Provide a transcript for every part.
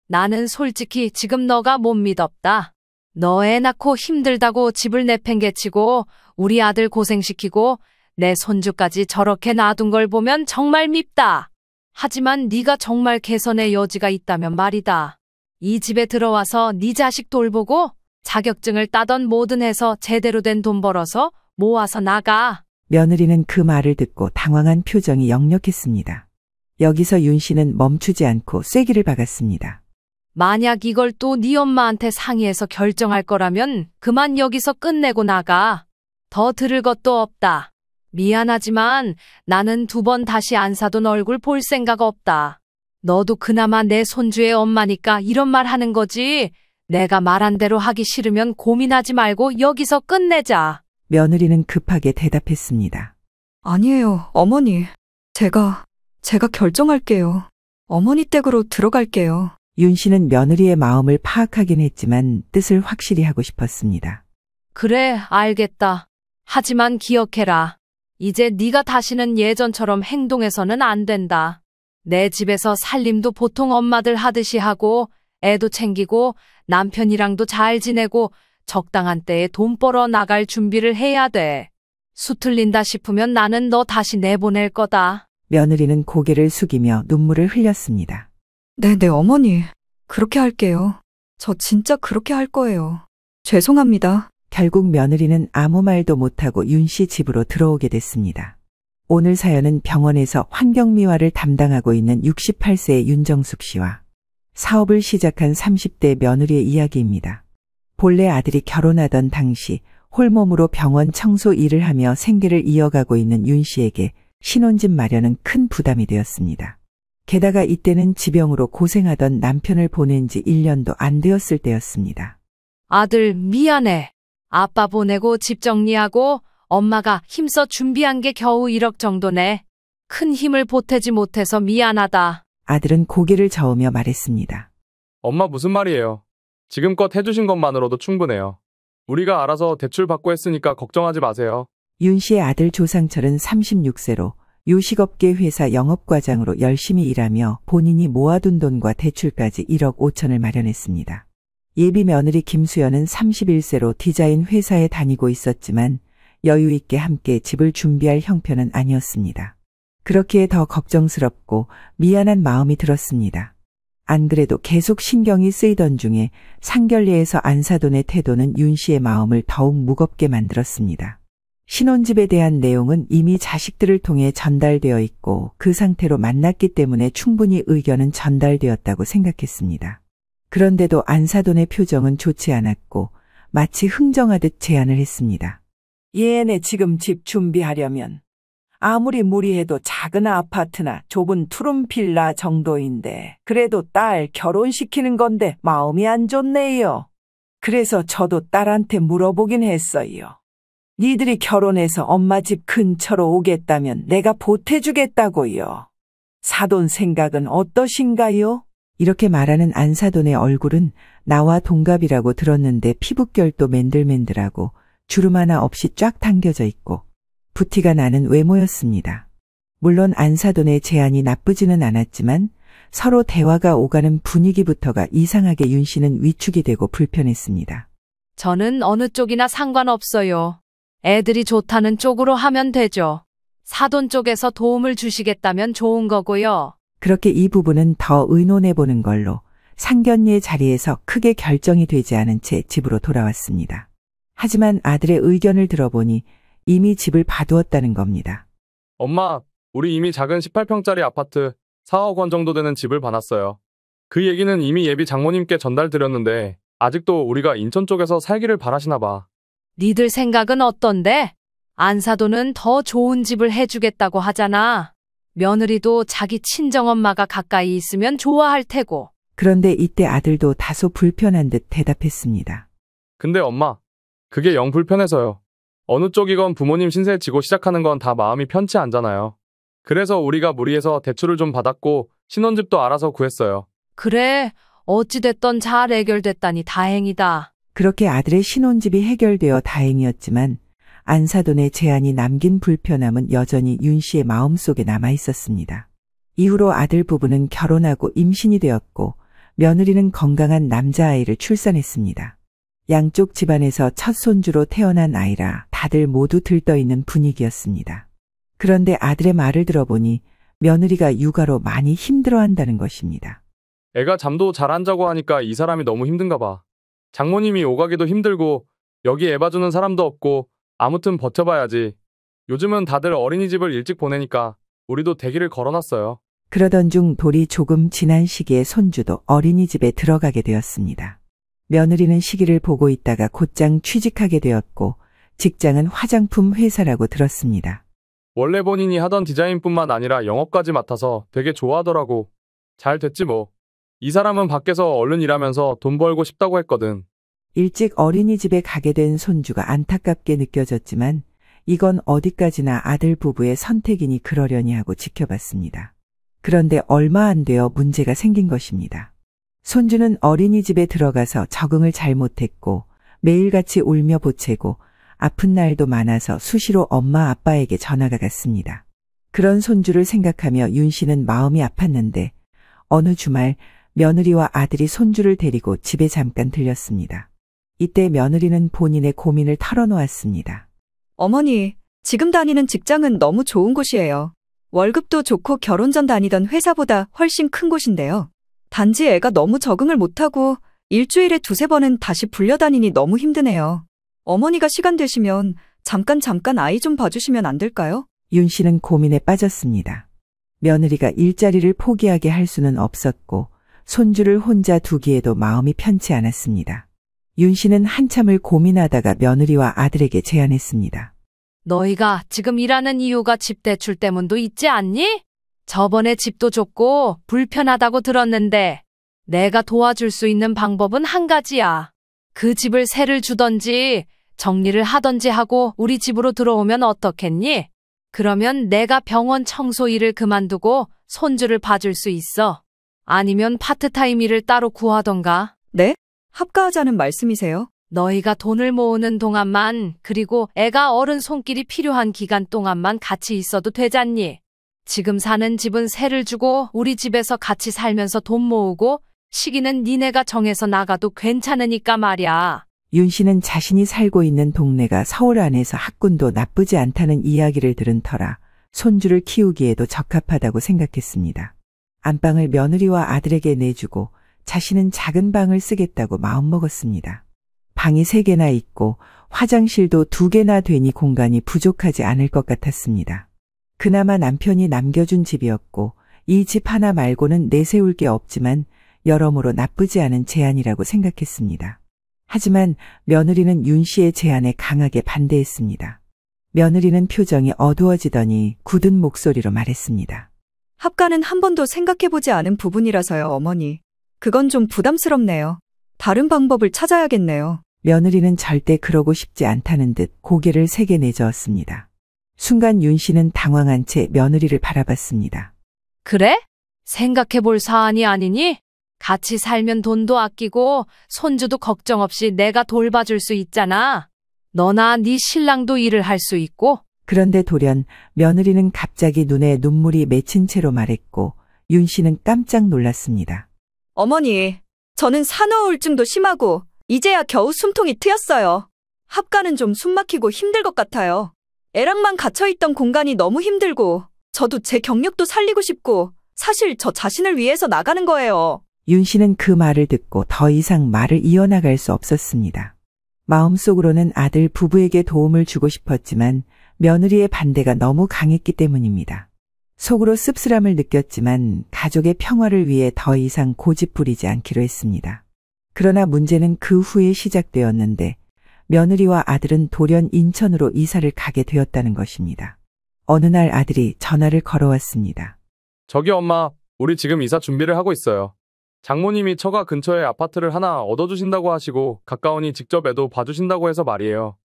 나는 솔직히 지금 너가 못 믿었다. 너 애 낳고 힘들다고 집을 내팽개치고 우리 아들 고생시키고 내 손주까지 저렇게 놔둔 걸 보면 정말 밉다. 하지만 네가 정말 개선의 여지가 있다면 말이다. 이 집에 들어와서 네 자식 돌보고 자격증을 따던 뭐든 해서 제대로 된 돈 벌어서 모아서 나가. 며느리는 그 말을 듣고 당황한 표정이 역력했습니다. 여기서 윤 씨는 멈추지 않고 쐐기를 박았습니다. 만약 이걸 또 네 엄마한테 상의해서 결정할 거라면 그만 여기서 끝내고 나가. 더 들을 것도 없다. 미안하지만 나는 2번 다시 안사돈 얼굴 볼 생각 없다. 너도 그나마 내 손주의 엄마니까 이런 말 하는 거지. 내가 말한 대로 하기 싫으면 고민하지 말고 여기서 끝내자. 며느리는 급하게 대답했습니다. 아니에요, 어머니. 제가 결정할게요. 어머니 댁으로 들어갈게요. 윤 씨는 며느리의 마음을 파악하긴 했지만 뜻을 확실히 하고 싶었습니다. 그래, 알겠다. 하지만 기억해라. 이제 네가 다시는 예전처럼 행동해서는 안 된다. 내 집에서 살림도 보통 엄마들 하듯이 하고 애도 챙기고 남편이랑도 잘 지내고 적당한 때에 돈 벌어 나갈 준비를 해야 돼. 수틀린다 싶으면 나는 너 다시 내보낼 거다. 며느리는 고개를 숙이며 눈물을 흘렸습니다. 네, 어머니. 그렇게 할게요. 저 진짜 그렇게 할 거예요. 죄송합니다. 결국 며느리는 아무 말도 못하고 윤 씨 집으로 들어오게 됐습니다. 오늘 사연은 병원에서 환경미화를 담당하고 있는 68세의 윤정숙 씨와 사업을 시작한 30대 며느리의 이야기입니다. 본래 아들이 결혼하던 당시 홀몸으로 병원 청소 일을 하며 생계를 이어가고 있는 윤 씨에게 신혼집 마련은 큰 부담이 되었습니다. 게다가 이때는 지병으로 고생하던 남편을 보낸 지 1년도 안 되었을 때였습니다. 아들 미안해. 아빠 보내고 집 정리하고 엄마가 힘써 준비한 게 겨우 1억 정도네. 큰 힘을 보태지 못해서 미안하다. 아들은 고개를 저으며 말했습니다. 엄마 무슨 말이에요? 지금껏 해주신 것만으로도 충분해요. 우리가 알아서 대출 받고 했으니까 걱정하지 마세요. 윤 씨의 아들 조상철은 36세로 요식업계 회사 영업과장으로 열심히 일하며 본인이 모아둔 돈과 대출까지 1억 5천을 마련했습니다. 예비 며느리 김수연은 31세로 디자인 회사에 다니고 있었지만 여유 있게 함께 집을 준비할 형편은 아니었습니다. 그렇기에 더 걱정스럽고 미안한 마음이 들었습니다. 안 그래도 계속 신경이 쓰이던 중에 상견례에서 안사돈의 태도는 윤 씨의 마음을 더욱 무겁게 만들었습니다. 신혼집에 대한 내용은 이미 자식들을 통해 전달되어 있고 그 상태로 만났기 때문에 충분히 의견은 전달되었다고 생각했습니다. 그런데도 안사돈의 표정은 좋지 않았고 마치 흥정하듯 제안을 했습니다. 얘네 지금 집 준비하려면 아무리 무리해도 작은 아파트나 좁은 투룸 빌라 정도인데 그래도 딸 결혼시키는 건데 마음이 안 좋네요. 그래서 저도 딸한테 물어보긴 했어요. 니들이 결혼해서 엄마 집 근처로 오겠다면 내가 보태주겠다고요. 사돈 생각은 어떠신가요? 이렇게 말하는 안사돈의 얼굴은 나와 동갑이라고 들었는데 피부결도 맨들맨들하고 주름 하나 없이 쫙 당겨져 있고 부티가 나는 외모였습니다. 물론 안사돈의 제안이 나쁘지는 않았지만 서로 대화가 오가는 분위기부터가 이상하게 윤 씨는 위축이 되고 불편했습니다. 저는 어느 쪽이나 상관없어요. 애들이 좋다는 쪽으로 하면 되죠. 사돈 쪽에서 도움을 주시겠다면 좋은 거고요. 그렇게 이 부분은 더 의논해보는 걸로 상견례 자리에서 크게 결정이 되지 않은 채 집으로 돌아왔습니다. 하지만 아들의 의견을 들어보니 이미 집을 봐두었다는 겁니다. 엄마, 우리 이미 작은 18평짜리 아파트 4억 원 정도 되는 집을 봐놨어요. 그 얘기는 이미 예비 장모님께 전달드렸는데 아직도 우리가 인천 쪽에서 살기를 바라시나 봐. 니들 생각은 어떤데? 안사돈은 더 좋은 집을 해주겠다고 하잖아. 며느리도 자기 친정엄마가 가까이 있으면 좋아할 테고. 그런데 이때 아들도 다소 불편한 듯 대답했습니다. 근데 엄마, 그게 영 불편해서요. 어느 쪽이건 부모님 신세 지고 시작하는 건 다 마음이 편치 않잖아요. 그래서 우리가 무리해서 대출을 좀 받았고 신혼집도 알아서 구했어요. 그래, 어찌됐던 잘 해결됐다니 다행이다. 그렇게 아들의 신혼집이 해결되어 다행이었지만 안사돈의 제안이 남긴 불편함은 여전히 윤 씨의 마음속에 남아 있었습니다. 이후로 아들 부부는 결혼하고 임신이 되었고 며느리는 건강한 남자아이를 출산했습니다. 양쪽 집안에서 첫 손주로 태어난 아이라 다들 모두 들떠있는 분위기였습니다. 그런데 아들의 말을 들어보니 며느리가 육아로 많이 힘들어한다는 것입니다. 애가 잠도 잘 안 자고 하니까 이 사람이 너무 힘든가 봐. 장모님이 오가기도 힘들고 여기 애 봐주는 사람도 없고 아무튼 버텨봐야지. 요즘은 다들 어린이집을 일찍 보내니까 우리도 대기를 걸어놨어요. 그러던 중 돌이 조금 지난 시기에 손주도 어린이집에 들어가게 되었습니다. 며느리는 시기를 보고 있다가 곧장 취직하게 되었고 직장은 화장품 회사라고 들었습니다. 원래 본인이 하던 디자인뿐만 아니라 영업까지 맡아서 되게 좋아하더라고. 잘 됐지 뭐. 이 사람은 밖에서 얼른 일하면서 돈 벌고 싶다고 했거든. 일찍 어린이집에 가게 된 손주가 안타깝게 느껴졌지만 이건 어디까지나 아들 부부의 선택이니 그러려니 하고 지켜봤습니다. 그런데 얼마 안 되어 문제가 생긴 것입니다. 손주는 어린이집에 들어가서 적응을 잘못했고 매일같이 울며 보채고 아픈 날도 많아서 수시로 엄마 아빠에게 전화가 갔습니다. 그런 손주를 생각하며 윤 씨는 마음이 아팠는데 어느 주말 며느리와 아들이 손주를 데리고 집에 잠깐 들렸습니다. 이때 며느리는 본인의 고민을 털어놓았습니다. 어머니, 지금 다니는 직장은 너무 좋은 곳이에요. 월급도 좋고 결혼 전 다니던 회사보다 훨씬 큰 곳인데요. 단지 애가 너무 적응을 못하고 일주일에 두세 번은 다시 불려다니니 너무 힘드네요. 어머니가 시간 되시면 잠깐 아이 좀 봐주시면 안 될까요? 윤 씨는 고민에 빠졌습니다. 며느리가 일자리를 포기하게 할 수는 없었고 손주를 혼자 두기에도 마음이 편치 않았습니다. 윤 씨는 한참을 고민하다가 며느리와 아들에게 제안했습니다. 너희가 지금 일하는 이유가 집 대출 때문도 있지 않니? 저번에 집도 좁고 불편하다고 들었는데 내가 도와줄 수 있는 방법은 한 가지야. 그 집을 세를 주던지 정리를 하던지 하고 우리 집으로 들어오면 어떻겠니? 그러면 내가 병원 청소 일을 그만두고 손주를 봐줄 수 있어. 아니면 파트타임 일을 따로 구하던가. 네? 합가하자는 말씀이세요? 너희가 돈을 모으는 동안만, 그리고 애가 어른 손길이 필요한 기간 동안만 같이 있어도 되잖니. 지금 사는 집은 세를 주고 우리 집에서 같이 살면서 돈 모으고 시기는 니네가 정해서 나가도 괜찮으니까 말이야. 윤 씨는 자신이 살고 있는 동네가 서울 안에서 학군도 나쁘지 않다는 이야기를 들은 터라 손주를 키우기에도 적합하다고 생각했습니다. 안방을 며느리와 아들에게 내주고 자신은 작은 방을 쓰겠다고 마음먹었습니다. 방이 3개나 있고 화장실도 2개나 되니 공간이 부족하지 않을 것 같았습니다. 그나마 남편이 남겨준 집이었고 이 집 하나 말고는 내세울 게 없지만 여러모로 나쁘지 않은 제안이라고 생각했습니다. 하지만 며느리는 윤 씨의 제안에 강하게 반대했습니다. 며느리는 표정이 어두워지더니 굳은 목소리로 말했습니다. 합가는 한 번도 생각해보지 않은 부분이라서요, 어머니. 그건 좀 부담스럽네요. 다른 방법을 찾아야겠네요. 며느리는 절대 그러고 싶지 않다는 듯 고개를 세게 내저었습니다. 순간 윤 씨는 당황한 채 며느리를 바라봤습니다. 그래? 생각해볼 사안이 아니니? 같이 살면 돈도 아끼고 손주도 걱정 없이 내가 돌봐줄 수 있잖아. 너나 네 신랑도 일을 할 수 있고. 그런데 돌연 며느리는 갑자기 눈에 눈물이 맺힌 채로 말했고 윤 씨는 깜짝 놀랐습니다. 어머니, 저는 산후우울증도 심하고 이제야 겨우 숨통이 트였어요. 합가는 좀 숨막히고 힘들 것 같아요. 애랑만 갇혀있던 공간이 너무 힘들고 저도 제 경력도 살리고 싶고 사실 저 자신을 위해서 나가는 거예요. 윤 씨는 그 말을 듣고 더 이상 말을 이어나갈 수 없었습니다. 마음속으로는 아들 부부에게 도움을 주고 싶었지만 며느리의 반대가 너무 강했기 때문입니다. 속으로 씁쓸함을 느꼈지만 가족의 평화를 위해 더 이상 고집 부리지 않기로 했습니다. 그러나 문제는 그 후에 시작되었는데 며느리와 아들은 돌연 인천으로 이사를 가게 되었다는 것입니다. 어느 날 아들이 전화를 걸어왔습니다. 저기 엄마, 우리 지금 이사 준비를 하고 있어요. 장모님이 처가 근처에 아파트를 하나 얻어주신다고 하시고 가까우니 직접 애도 봐주신다고 해서 말이에요.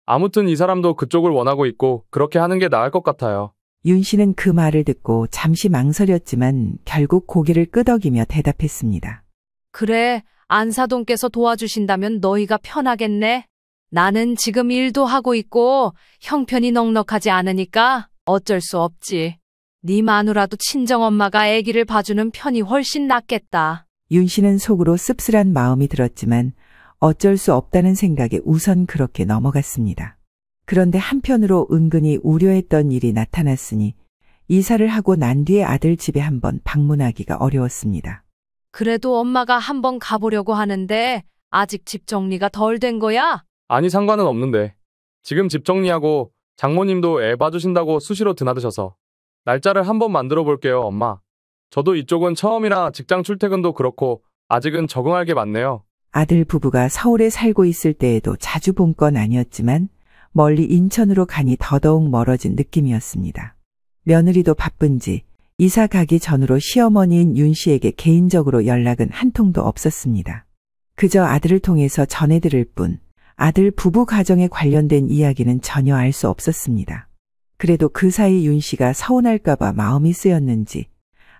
아무튼 이 사람도 그쪽을 원하고 있고 그렇게 하는 게 나을 것 같아요. 윤 씨는 그 말을 듣고 잠시 망설였지만 결국 고개를 끄덕이며 대답했습니다. 그래, 안사돈께서 도와주신다면 너희가 편하겠네. 나는 지금 일도 하고 있고 형편이 넉넉하지 않으니까 어쩔 수 없지. 네 마누라도 친정엄마가 아기를 봐주는 편이 훨씬 낫겠다. 윤 씨는 속으로 씁쓸한 마음이 들었지만 어쩔 수 없다는 생각에 우선 그렇게 넘어갔습니다. 그런데 한편으로 은근히 우려했던 일이 나타났으니 이사를 하고 난 뒤에 아들 집에 한번 방문하기가 어려웠습니다. 그래도 엄마가 한번 가보려고 하는데 아직 집 정리가 덜 된 거야? 아니, 상관은 없는데. 지금 집 정리하고 장모님도 애 봐주신다고 수시로 드나드셔서 날짜를 한번 만들어 볼게요, 엄마. 저도 이쪽은 처음이라 직장 출퇴근도 그렇고 아직은 적응할 게 많네요. 아들 부부가 서울에 살고 있을 때에도 자주 본 건 아니었지만 멀리 인천으로 가니 더더욱 멀어진 느낌이었습니다. 며느리도 바쁜지 이사 가기 전으로 시어머니인 윤 씨에게 개인적으로 연락은 한 통도 없었습니다. 그저 아들을 통해서 전해 들을 뿐 아들 부부 가정에 관련된 이야기는 전혀 알 수 없었습니다. 그래도 그 사이 윤 씨가 서운할까봐 마음이 쓰였는지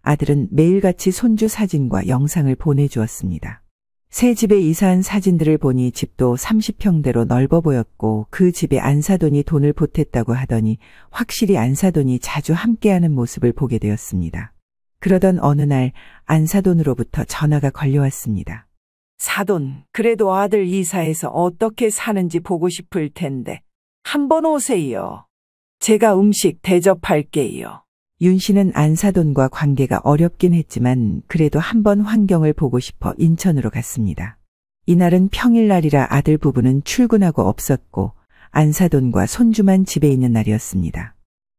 아들은 매일같이 손주 사진과 영상을 보내주었습니다. 새 집에 이사한 사진들을 보니 집도 30평대로 넓어 보였고 그 집에 안사돈이 돈을 보탰다고 하더니 확실히 안사돈이 자주 함께하는 모습을 보게 되었습니다. 그러던 어느 날 안사돈으로부터 전화가 걸려왔습니다. 사돈, 그래도 아들 이사해서 어떻게 사는지 보고 싶을 텐데 한번 오세요. 제가 음식 대접할게요. 윤 씨는 안사돈과 관계가 어렵긴 했지만 그래도 한번 환경을 보고 싶어 인천으로 갔습니다. 이날은 평일날이라 아들 부부는 출근하고 없었고 안사돈과 손주만 집에 있는 날이었습니다.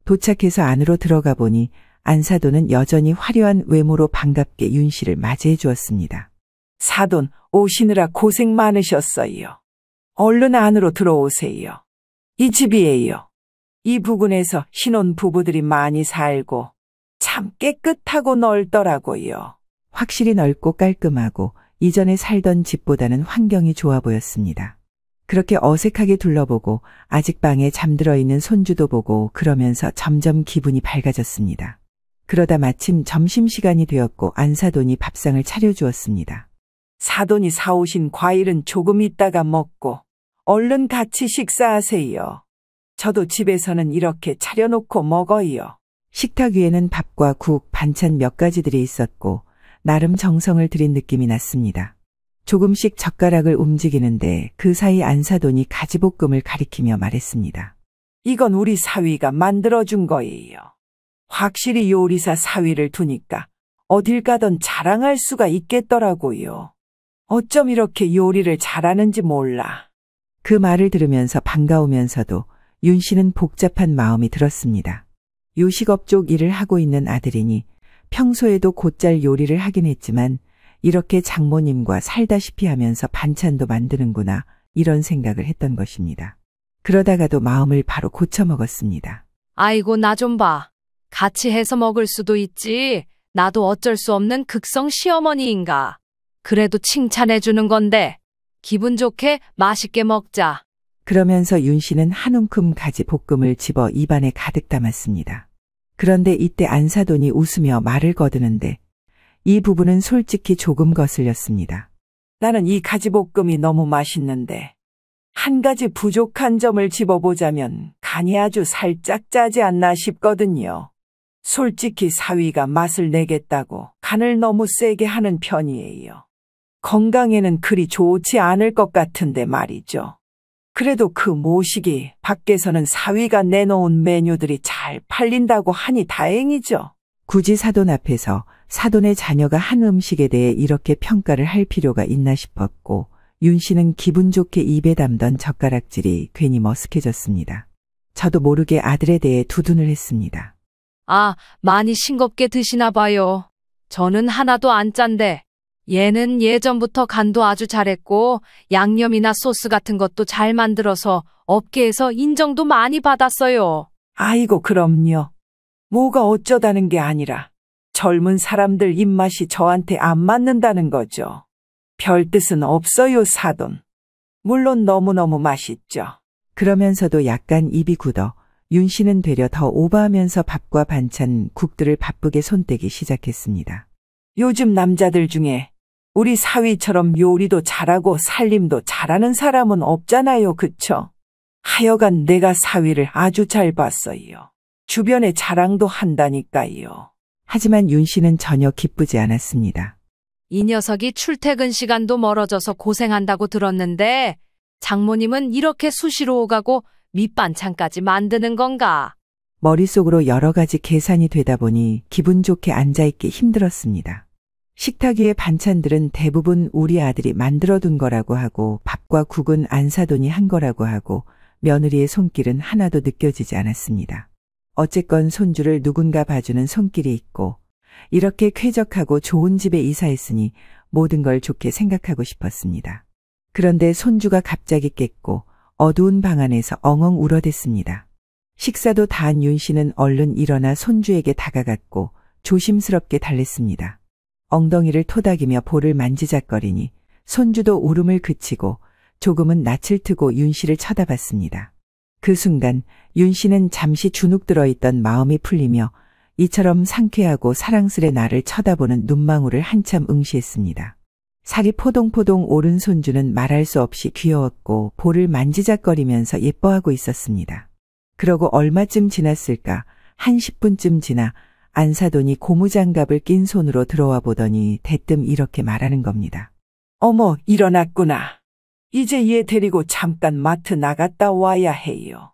도착해서 안으로 들어가 보니 안사돈은 여전히 화려한 외모로 반갑게 윤 씨를 맞이해 주었습니다. 사돈, 오시느라 고생 많으셨어요. 얼른 안으로 들어오세요. 이 집이에요. 이 부근에서 신혼 부부들이 많이 살고 참 깨끗하고 넓더라고요. 확실히 넓고 깔끔하고 이전에 살던 집보다는 환경이 좋아 보였습니다. 그렇게 어색하게 둘러보고 아직 방에 잠들어 있는 손주도 보고 그러면서 점점 기분이 밝아졌습니다. 그러다 마침 점심시간이 되었고 안사돈이 밥상을 차려주었습니다. 사돈이 사오신 과일은 조금 있다가 먹고 얼른 같이 식사하세요. 저도 집에서는 이렇게 차려놓고 먹어요. 식탁 위에는 밥과 국, 반찬 몇 가지들이 있었고 나름 정성을 들인 느낌이 났습니다. 조금씩 젓가락을 움직이는데 그 사이 안사돈이 가지볶음을 가리키며 말했습니다. 이건 우리 사위가 만들어준 거예요. 확실히 요리사 사위를 두니까 어딜 가던 자랑할 수가 있겠더라고요. 어쩜 이렇게 요리를 잘하는지 몰라. 그 말을 들으면서 반가우면서도 윤 씨는 복잡한 마음이 들었습니다. 요식업 쪽 일을 하고 있는 아들이니 평소에도 곧잘 요리를 하긴 했지만 이렇게 장모님과 살다시피 하면서 반찬도 만드는구나 이런 생각을 했던 것입니다. 그러다가도 마음을 바로 고쳐먹었습니다. 아이고, 나 좀 봐. 같이 해서 먹을 수도 있지. 나도 어쩔 수 없는 극성 시어머니인가. 그래도 칭찬해 주는 건데 기분 좋게 맛있게 먹자. 그러면서 윤 씨는 한 움큼 가지 볶음을 집어 입안에 가득 담았습니다. 그런데 이때 안사돈이 웃으며 말을 거두는데 이 부분은 솔직히 조금 거슬렸습니다. 나는 이 가지볶음이 너무 맛있는데 한 가지 부족한 점을 집어보자면 간이 아주 살짝 짜지 않나 싶거든요. 솔직히 사위가 맛을 내겠다고 간을 너무 세게 하는 편이에요. 건강에는 그리 좋지 않을 것 같은데 말이죠. 그래도 그 모시기 밖에서는 사위가 내놓은 메뉴들이 잘 팔린다고 하니 다행이죠. 굳이 사돈 앞에서 사돈의 자녀가 한 음식에 대해 이렇게 평가를 할 필요가 있나 싶었고 윤 씨는 기분 좋게 입에 담던 젓가락질이 괜히 머쓱해졌습니다. 저도 모르게 아들에 대해 두둔을 했습니다. 아, 많이 싱겁게 드시나 봐요. 저는 하나도 안 짠데. 얘는 예전부터 간도 아주 잘했고 양념이나 소스 같은 것도 잘 만들어서 업계에서 인정도 많이 받았어요. 아이고 그럼요. 뭐가 어쩌다는 게 아니라 젊은 사람들 입맛이 저한테 안 맞는다는 거죠. 별 뜻은 없어요, 사돈. 물론 너무너무 맛있죠. 그러면서도 약간 입이 굳어 윤 씨는 되려 더 오버하면서 밥과 반찬, 국들을 바쁘게 손대기 시작했습니다. 요즘 남자들 중에 우리 사위처럼 요리도 잘하고 살림도 잘하는 사람은 없잖아요, 그쵸? 하여간 내가 사위를 아주 잘 봤어요. 주변에 자랑도 한다니까요. 하지만 윤 씨는 전혀 기쁘지 않았습니다. 이 녀석이 출퇴근 시간도 멀어져서 고생한다고 들었는데 장모님은 이렇게 수시로 오가고 밑반찬까지 만드는 건가? 머릿속으로 여러 가지 계산이 되다 보니 기분 좋게 앉아있기 힘들었습니다. 식탁 위의 반찬들은 대부분 우리 아들이 만들어둔 거라고 하고 밥과 국은 안사돈이 한 거라고 하고 며느리의 손길은 하나도 느껴지지 않았습니다. 어쨌건 손주를 누군가 봐주는 손길이 있고 이렇게 쾌적하고 좋은 집에 이사했으니 모든 걸 좋게 생각하고 싶었습니다. 그런데 손주가 갑자기 깼고 어두운 방 안에서 엉엉 울어댔습니다. 식사도 다 한 윤 씨는 얼른 일어나 손주에게 다가갔고 조심스럽게 달랬습니다. 엉덩이를 토닥이며 볼을 만지작거리니 손주도 울음을 그치고 조금은 낯을 트고 윤 씨를 쳐다봤습니다. 그 순간 윤 씨는 잠시 주눅 들어있던 마음이 풀리며 이처럼 상쾌하고 사랑스레 나를 쳐다보는 눈망울을 한참 응시했습니다. 살이 포동포동 오른 손주는 말할 수 없이 귀여웠고 볼을 만지작거리면서 예뻐하고 있었습니다. 그러고 얼마쯤 지났을까? 한 10분쯤 지나 안사돈이 고무장갑을 낀 손으로 들어와 보더니 대뜸 이렇게 말하는 겁니다. 어머, 일어났구나. 이제 얘 데리고 잠깐 마트 나갔다 와야 해요.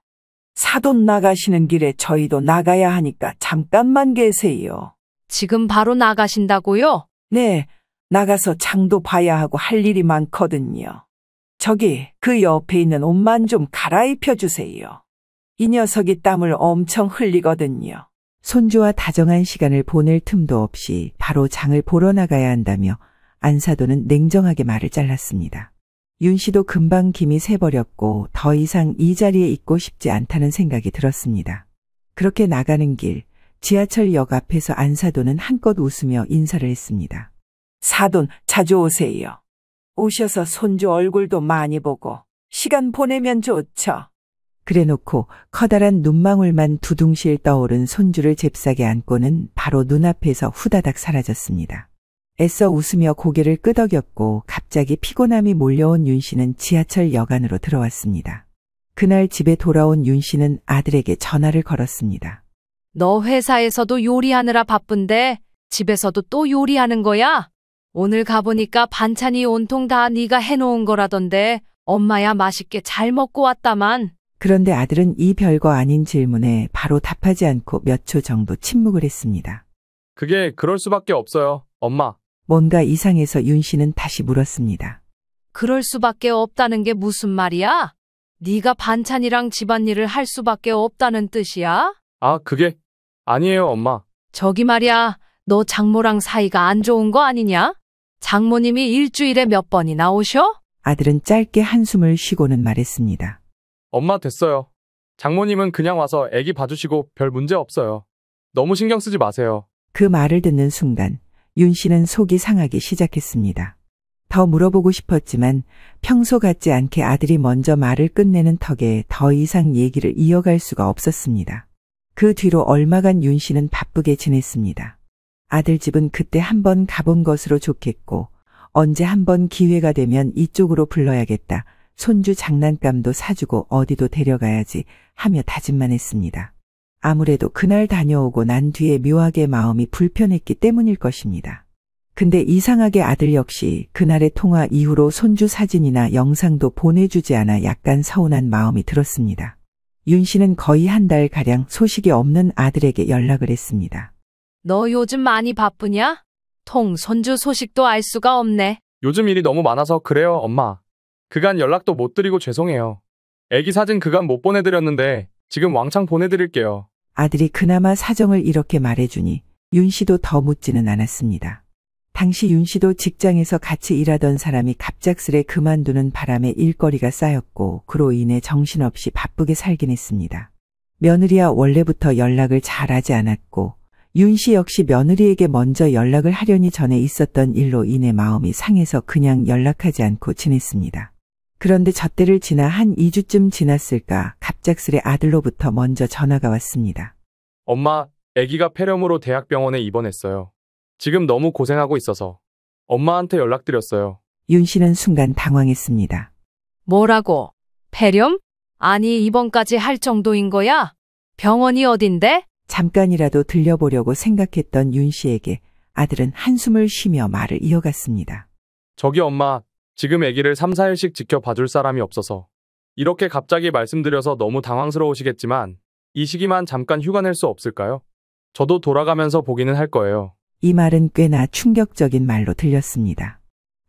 사돈 나가시는 길에 저희도 나가야 하니까 잠깐만 계세요. 지금 바로 나가신다고요? 네, 나가서 장도 봐야 하고 할 일이 많거든요. 저기, 그 옆에 있는 옷만 좀 갈아입혀 주세요. 이 녀석이 땀을 엄청 흘리거든요. 손주와 다정한 시간을 보낼 틈도 없이 바로 장을 보러 나가야 한다며 안사돈은 냉정하게 말을 잘랐습니다. 윤 씨도 금방 김이 새버렸고 더 이상 이 자리에 있고 싶지 않다는 생각이 들었습니다. 그렇게 나가는 길, 지하철역 앞에서 안사돈은 한껏 웃으며 인사를 했습니다. 사돈, 자주 오세요. 오셔서 손주 얼굴도 많이 보고 시간 보내면 좋죠. 그래놓고 커다란 눈망울만 두둥실 떠오른 손주를 잽싸게 안고는 바로 눈앞에서 후다닥 사라졌습니다. 애써 웃으며 고개를 끄덕였고 갑자기 피곤함이 몰려온 윤 씨는 지하철역 안으로 들어왔습니다. 그날 집에 돌아온 윤 씨는 아들에게 전화를 걸었습니다. 너 회사에서도 요리하느라 바쁜데 집에서도 또 요리하는 거야? 오늘 가보니까 반찬이 온통 다 네가 해놓은 거라던데 엄마야 맛있게 잘 먹고 왔다만. 그런데 아들은 이 별거 아닌 질문에 바로 답하지 않고 몇 초 정도 침묵을 했습니다. 그게 그럴 수밖에 없어요, 엄마. 뭔가 이상해서 윤 씨는 다시 물었습니다. 그럴 수밖에 없다는 게 무슨 말이야? 네가 반찬이랑 집안일을 할 수밖에 없다는 뜻이야? 아, 그게 아니에요, 엄마. 저기 말이야, 너 장모랑 사이가 안 좋은 거 아니냐? 장모님이 일주일에 몇 번이나 오셔? 아들은 짧게 한숨을 쉬고는 말했습니다. 엄마 됐어요. 장모님은 그냥 와서 애기 봐주시고 별 문제 없어요. 너무 신경 쓰지 마세요. 그 말을 듣는 순간 윤 씨는 속이 상하기 시작했습니다. 더 물어보고 싶었지만 평소 같지 않게 아들이 먼저 말을 끝내는 턱에 더 이상 얘기를 이어갈 수가 없었습니다. 그 뒤로 얼마간 윤 씨는 바쁘게 지냈습니다. 아들 집은 그때 한번 가본 것으로 좋겠고 언제 한번 기회가 되면 이쪽으로 불러야겠다. 손주 장난감도 사주고 어디도 데려가야지 하며 다짐만 했습니다. 아무래도 그날 다녀오고 난 뒤에 묘하게 마음이 불편했기 때문일 것입니다. 근데 이상하게 아들 역시 그날의 통화 이후로 손주 사진이나 영상도 보내주지 않아 약간 서운한 마음이 들었습니다. 윤 씨는 거의 한 달가량 소식이 없는 아들에게 연락을 했습니다. 너 요즘 많이 바쁘냐? 손주 소식도 알 수가 없네. 요즘 일이 너무 많아서 그래요, 엄마. 그간 연락도 못 드리고 죄송해요. 애기 사진 그간 못 보내드렸는데 지금 왕창 보내드릴게요. 아들이 그나마 사정을 이렇게 말해주니 윤 씨도 더 묻지는 않았습니다. 당시 윤 씨도 직장에서 같이 일하던 사람이 갑작스레 그만두는 바람에 일거리가 쌓였고 그로 인해 정신없이 바쁘게 살긴 했습니다. 며느리와 원래부터 연락을 잘하지 않았고 윤 씨 역시 며느리에게 먼저 연락을 하려니 전에 있었던 일로 인해 마음이 상해서 그냥 연락하지 않고 지냈습니다. 그런데 젖대를 지나 한 2주쯤 지났을까 갑작스레 아들로부터 먼저 전화가 왔습니다. 엄마, 애기가 폐렴으로 대학병원에 입원했어요. 지금 너무 고생하고 있어서 엄마한테 연락드렸어요. 윤 씨는 순간 당황했습니다. 뭐라고? 폐렴? 아니 입원까지 할 정도인 거야? 병원이 어딘데? 잠깐이라도 들려보려고 생각했던 윤 씨에게 아들은 한숨을 쉬며 말을 이어갔습니다. 저기 엄마, 지금 아기를 3, 4일씩 지켜봐줄 사람이 없어서 이렇게 갑자기 말씀드려서 너무 당황스러우시겠지만 이 시기만 잠깐 휴가 낼 수 없을까요? 저도 돌아가면서 보기는 할 거예요. 이 말은 꽤나 충격적인 말로 들렸습니다.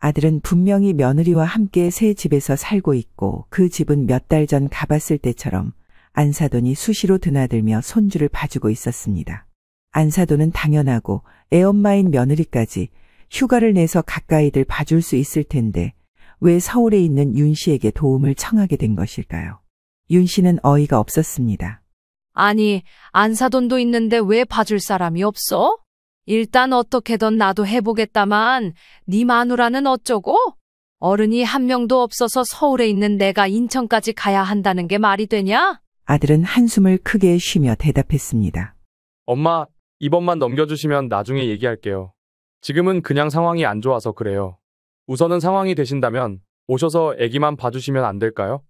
아들은 분명히 며느리와 함께 새 집에서 살고 있고 그 집은 몇 달 전 가봤을 때처럼 안사돈이 수시로 드나들며 손주를 봐주고 있었습니다. 안사돈은 당연하고 애엄마인 며느리까지 휴가를 내서 가까이들 봐줄 수 있을 텐데 왜 서울에 있는 윤 씨에게 도움을 청하게 된 것일까요? 윤 씨는 어이가 없었습니다. 아니, 안사돈도 있는데 왜 봐줄 사람이 없어? 일단 어떻게든 나도 해보겠다만 네 마누라는 어쩌고? 어른이 한 명도 없어서 서울에 있는 내가 인천까지 가야 한다는 게 말이 되냐? 아들은 한숨을 크게 쉬며 대답했습니다. 엄마, 이번만 넘겨주시면 나중에 얘기할게요. 지금은 그냥 상황이 안 좋아서 그래요. 우선은 상황이 되신다면 오셔서 아기만 봐주시면 안 될까요?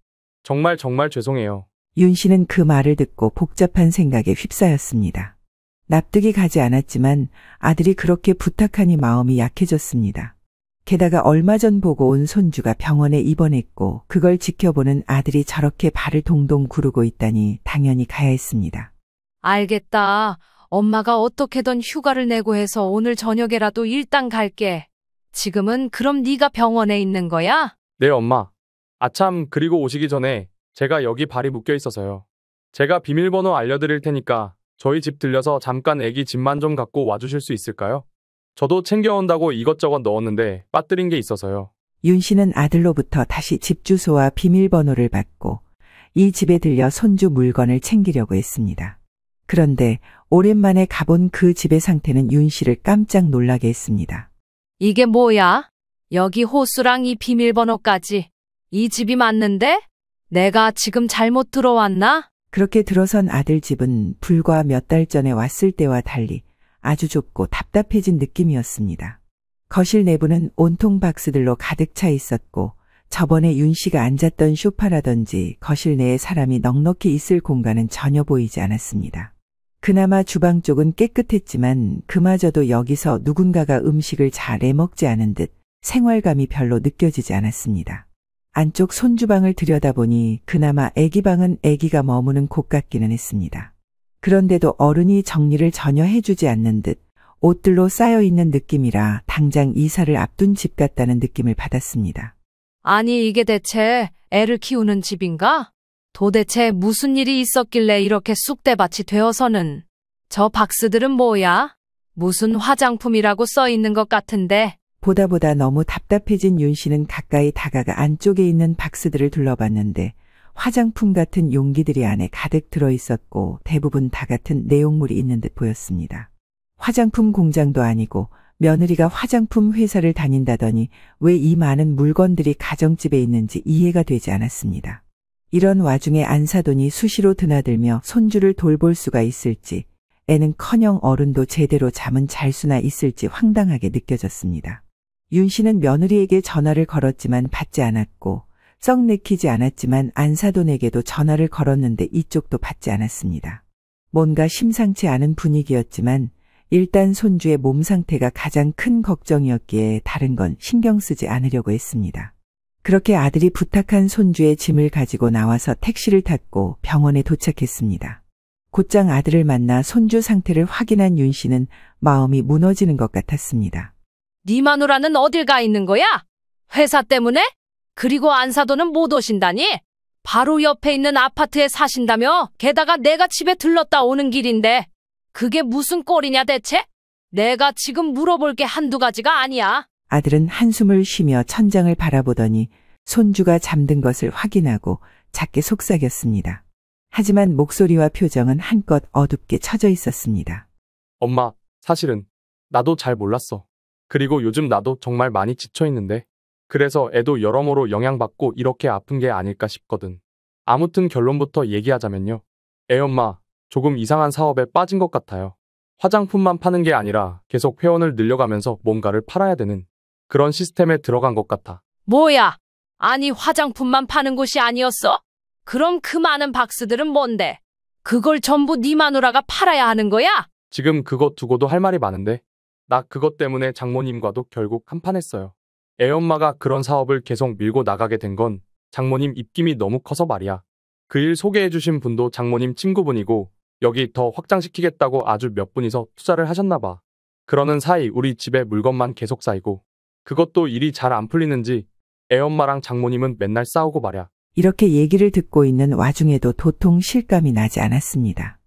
정말 죄송해요. 윤 씨는 그 말을 듣고 복잡한 생각에 휩싸였습니다. 납득이 가지 않았지만 아들이 그렇게 부탁하니 마음이 약해졌습니다. 게다가 얼마 전 보고 온 손주가 병원에 입원했고 그걸 지켜보는 아들이 저렇게 발을 동동 구르고 있다니 당연히 가야 했습니다. 알겠다. 엄마가 어떻게든 휴가를 내고 해서 오늘 저녁에라도 일단 갈게. 지금은 그럼 네가 병원에 있는 거야? 네, 엄마. 아참, 그리고 오시기 전에 제가 여기 발이 묶여 있어서요. 제가 비밀번호 알려드릴 테니까 저희 집 들려서 잠깐 아기 짐만 좀 갖고 와주실 수 있을까요? 저도 챙겨온다고 이것저것 넣었는데 빠뜨린 게 있어서요. 윤 씨는 아들로부터 다시 집 주소와 비밀번호를 받고 이 집에 들려 손주 물건을 챙기려고 했습니다. 그런데 오랜만에 가본 그 집의 상태는 윤 씨를 깜짝 놀라게 했습니다. 이게 뭐야? 여기 호수랑 이 비밀번호까지. 이 집이 맞는데? 내가 지금 잘못 들어왔나? 그렇게 들어선 아들 집은 불과 몇 달 전에 왔을 때와 달리 아주 좁고 답답해진 느낌이었습니다. 거실 내부는 온통 박스들로 가득 차 있었고 저번에 윤 씨가 앉았던 소파라든지 거실 내에 사람이 넉넉히 있을 공간은 전혀 보이지 않았습니다. 그나마 주방 쪽은 깨끗했지만 그마저도 여기서 누군가가 음식을 잘 해먹지 않은 듯 생활감이 별로 느껴지지 않았습니다. 안쪽 손주방을 들여다보니 그나마 아기 방은 아기가 머무는 곳 같기는 했습니다. 그런데도 어른이 정리를 전혀 해주지 않는 듯 옷들로 쌓여있는 느낌이라 당장 이사를 앞둔 집 같다는 느낌을 받았습니다. 아니, 이게 대체 애를 키우는 집인가? 도대체 무슨 일이 있었길래 이렇게 쑥대밭이 되어서는. 저 박스들은 뭐야? 무슨 화장품이라고 써 있는 것 같은데. 보다 너무 답답해진 윤 씨는 가까이 다가가 안쪽에 있는 박스들을 둘러봤는데 화장품 같은 용기들이 안에 가득 들어있었고 대부분 다 같은 내용물이 있는 듯 보였습니다. 화장품 공장도 아니고 며느리가 화장품 회사를 다닌다더니 왜 이 많은 물건들이 가정집에 있는지 이해가 되지 않았습니다. 이런 와중에 안사돈이 수시로 드나들며 손주를 돌볼 수가 있을지 애는커녕 어른도 제대로 잠은 잘 수나 있을지 황당하게 느껴졌습니다. 윤 씨는 며느리에게 전화를 걸었지만 받지 않았고 썩 내키지 않았지만 안사돈에게도 전화를 걸었는데 이쪽도 받지 않았습니다. 뭔가 심상치 않은 분위기였지만 일단 손주의 몸 상태가 가장 큰 걱정이었기에 다른 건 신경 쓰지 않으려고 했습니다. 그렇게 아들이 부탁한 손주의 짐을 가지고 나와서 택시를 탔고 병원에 도착했습니다. 곧장 아들을 만나 손주 상태를 확인한 윤 씨는 마음이 무너지는 것 같았습니다. 네 마누라는 어딜 가 있는 거야? 회사 때문에? 그리고 안사돈은 못 오신다니? 바로 옆에 있는 아파트에 사신다며? 게다가 내가 집에 들렀다 오는 길인데 그게 무슨 꼴이냐 대체? 내가 지금 물어볼 게 한두 가지가 아니야. 아들은 한숨을 쉬며 천장을 바라보더니 손주가 잠든 것을 확인하고 작게 속삭였습니다. 하지만 목소리와 표정은 한껏 어둡게 처져 있었습니다. 엄마, 사실은 나도 잘 몰랐어. 그리고 요즘 나도 정말 많이 지쳐있는데 그래서 애도 여러모로 영향받고 이렇게 아픈 게 아닐까 싶거든. 아무튼 결론부터 얘기하자면요. 애 엄마, 조금 이상한 사업에 빠진 것 같아요. 화장품만 파는 게 아니라 계속 회원을 늘려가면서 뭔가를 팔아야 되는 그런 시스템에 들어간 것 같아. 뭐야? 아니, 화장품만 파는 곳이 아니었어? 그럼 그 많은 박스들은 뭔데? 그걸 전부 네 마누라가 팔아야 하는 거야? 지금 그거 두고도 할 말이 많은데 나 그것 때문에 장모님과도 결국 한판했어요. 애엄마가 그런 사업을 계속 밀고 나가게 된 건 장모님 입김이 너무 커서 말이야. 그 일 소개해주신 분도 장모님 친구분이고 여기 더 확장시키겠다고 아주 몇 분이서 투자를 하셨나 봐. 그러는 사이 우리 집에 물건만 계속 쌓이고 그것도 일이 잘 안 풀리는지 애엄마랑 장모님은 맨날 싸우고 말야. 이렇게 얘기를 듣고 있는 와중에도 도통 실감이 나지 않았습니다.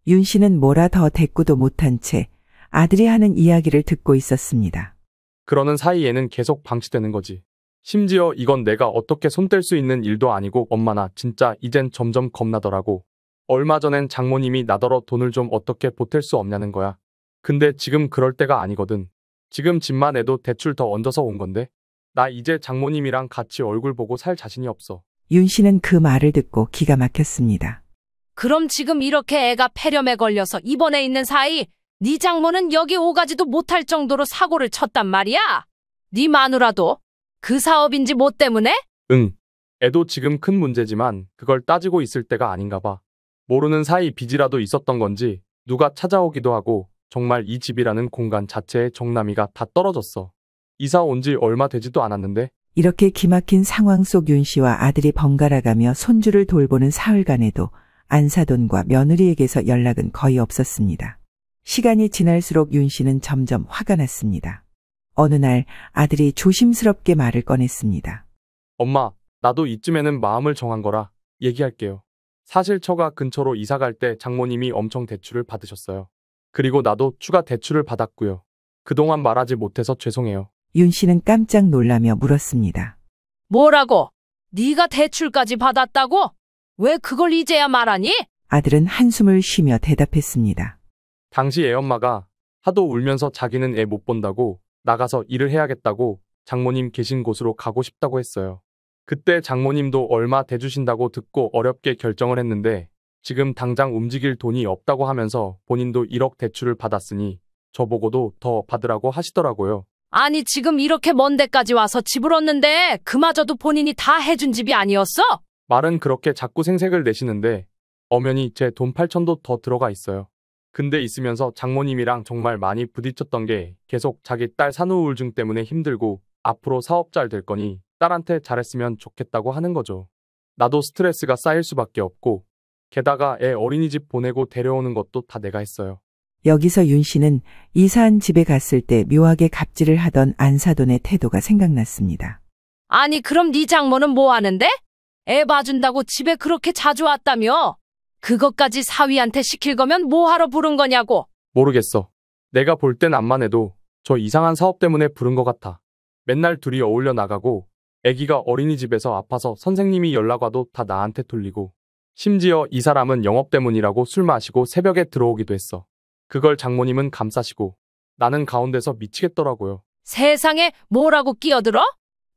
윤 씨는 뭐라 더 대꾸도 못한 채 아들이 하는 이야기를 듣고 있었습니다. 그러는 사이에는 계속 방치되는 거지. 심지어 이건 내가 어떻게 손댈 수 있는 일도 아니고 엄마 나 진짜 이젠 점점 겁나더라고. 얼마 전엔 장모님이 나더러 돈을 좀 어떻게 보탤 수 없냐는 거야. 근데 지금 그럴 때가 아니거든. 지금 집만 해도 대출 더 얹어서 온 건데. 나 이제 장모님이랑 같이 얼굴 보고 살 자신이 없어. 윤 씨는 그 말을 듣고 기가 막혔습니다. 그럼 지금 이렇게 애가 폐렴에 걸려서 입원해 있는 사이 네 장모는 여기 오가지도 못할 정도로 사고를 쳤단 말이야? 네 마누라도 그 사업인지 뭐 때문에? 응. 애도 지금 큰 문제지만 그걸 따지고 있을 때가 아닌가 봐. 모르는 사이 빚이라도 있었던 건지 누가 찾아오기도 하고 정말 이 집이라는 공간 자체의 정남이가 다 떨어졌어. 이사 온 지 얼마 되지도 않았는데. 이렇게 기막힌 상황 속 윤 씨와 아들이 번갈아가며 손주를 돌보는 사흘간에도 안사돈과 며느리에게서 연락은 거의 없었습니다. 시간이 지날수록 윤 씨는 점점 화가 났습니다. 어느 날 아들이 조심스럽게 말을 꺼냈습니다. 엄마, 나도 이쯤에는 마음을 정한 거라 얘기할게요. 사실 처가 근처로 이사 갈 때 장모님이 엄청 대출을 받으셨어요. 그리고 나도 추가 대출을 받았고요. 그동안 말하지 못해서 죄송해요. 윤 씨는 깜짝 놀라며 물었습니다. 뭐라고? 네가 대출까지 받았다고? 왜 그걸 이제야 말하니? 아들은 한숨을 쉬며 대답했습니다. 당시 애엄마가 하도 울면서 자기는 애 못 본다고 나가서 일을 해야겠다고 장모님 계신 곳으로 가고 싶다고 했어요. 그때 장모님도 얼마 대주신다고 듣고 어렵게 결정을 했는데 지금 당장 움직일 돈이 없다고 하면서 본인도 1억 대출을 받았으니 저보고도 더 받으라고 하시더라고요. 아니 지금 이렇게 먼 데까지 와서 집을 얻는데 그마저도 본인이 다 해준 집이 아니었어? 말은 그렇게 자꾸 생색을 내시는데 엄연히 제 돈 8천도 더 들어가 있어요. 근데 있으면서 장모님이랑 정말 많이 부딪혔던 게 계속 자기 딸 산후 우울증 때문에 힘들고 앞으로 사업 잘 될 거니 딸한테 잘했으면 좋겠다고 하는 거죠. 나도 스트레스가 쌓일 수밖에 없고 게다가 애 어린이집 보내고 데려오는 것도 다 내가 했어요. 여기서 윤 씨는 이사한 집에 갔을 때 묘하게 갑질을 하던 안사돈의 태도가 생각났습니다. 아니 그럼 네 장모는 뭐 하는데? 애 봐준다고 집에 그렇게 자주 왔다며? 그것까지 사위한테 시킬 거면 뭐하러 부른 거냐고. 모르겠어. 내가 볼 땐 암만 해도 저 이상한 사업 때문에 부른 것 같아. 맨날 둘이 어울려 나가고 애기가 어린이집에서 아파서 선생님이 연락 와도 다 나한테 돌리고 심지어 이 사람은 영업 때문이라고 술 마시고 새벽에 들어오기도 했어. 그걸 장모님은 감싸시고 나는 가운데서 미치겠더라고요. 세상에 뭐라고 끼어들어?